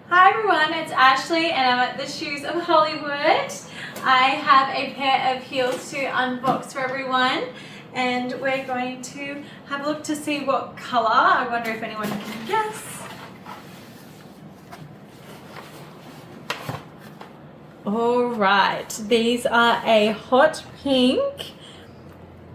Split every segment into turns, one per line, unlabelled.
Hi everyone, it's Ashley and I'm at the Shoes of Hollywood. I have a pair of heels to unbox for everyone and we're going to have a look to see what colour. I wonder if anyone can guess. Alright, these are a hot pink.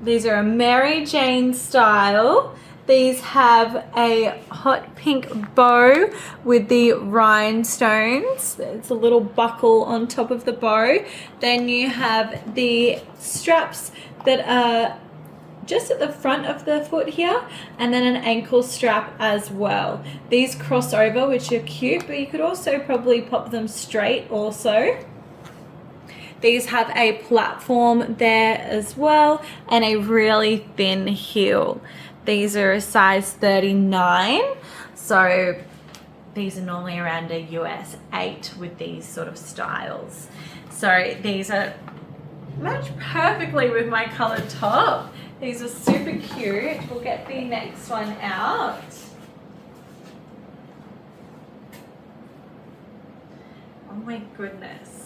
These are a Mary Jane style. These have a hot pink bow with the rhinestones. There's a little buckle on top of the bow. Then you have the straps that are just at the front of the foot here, and then an ankle strap as well. These cross over, which are cute, but you could also probably pop them straight also. These have a platform there as well and a really thin heel. These are a size 39, so these are normally around a US 8 with these sort of styles. So these are match perfectly with my coloured top. These are super cute. We'll get the next one out. Oh my goodness.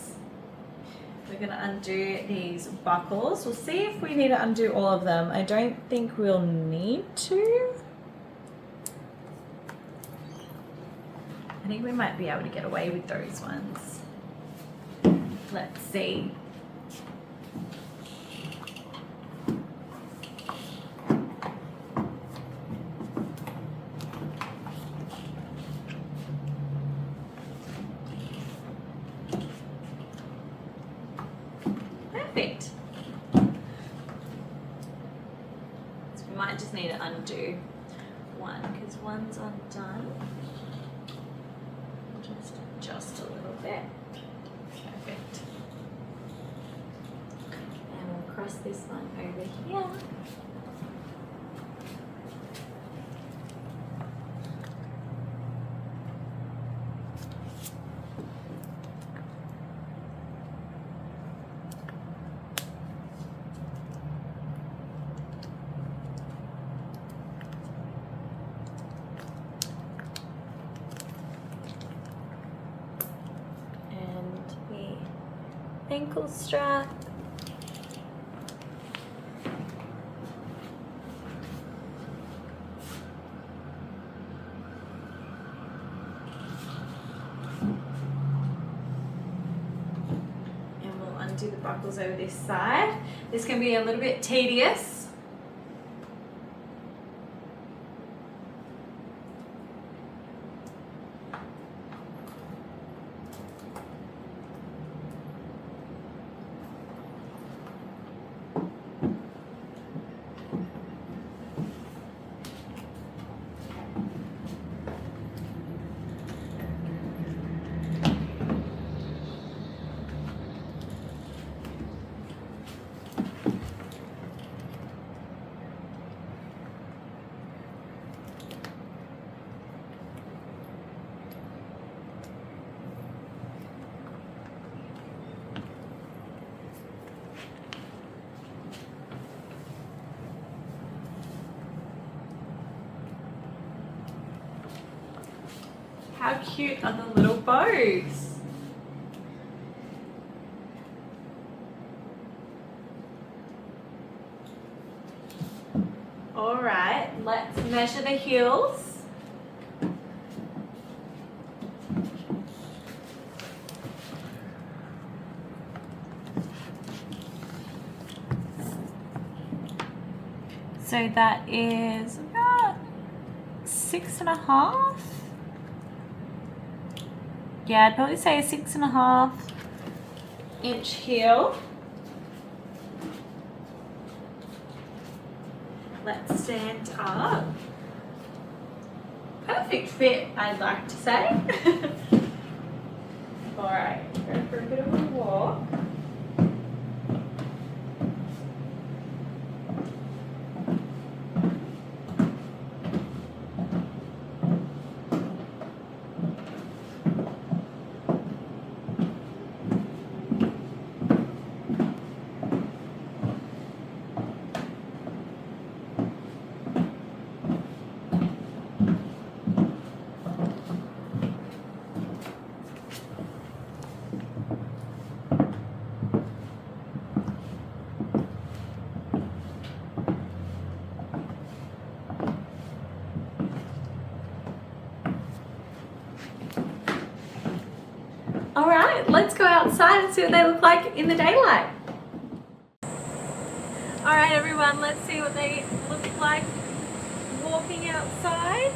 We're going to undo these buckles. We'll see if we need to undo all of them. I don't think we'll need to. I think we might be able to get away with those ones. Let's see. Perfect. So we might just need to undo one because one's undone. Just adjust a little bit. Perfect. And we'll cross this one over here. Ankle strap. And we'll undo the buckles over this side. This can be a little bit tedious. How cute are the little bows? All right, let's measure the heels. So that is about 6.5. Yeah, I'd probably say a 6.5 inch heel. Let's stand up. Perfect fit, I'd like to say. All right, go for a bit of a walk. let's go outside and see what they look like in the daylight. Alright everyone, let's see what they look like walking outside.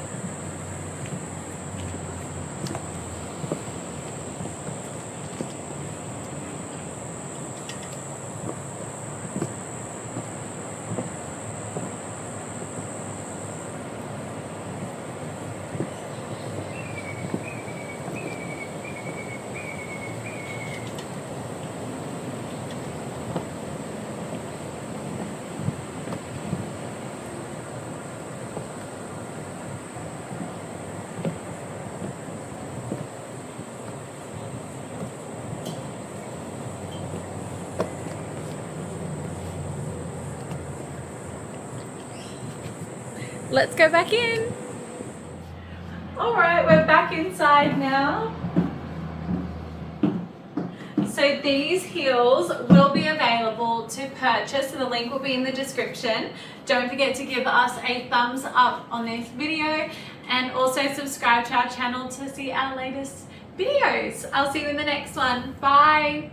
Let's go back in. All right, we're back inside now. So these heels will be available to purchase. So the link will be in the description. Don't forget to give us a thumbs up on this video and also subscribe to our channel to see our latest videos. I'll see you in the next one. Bye.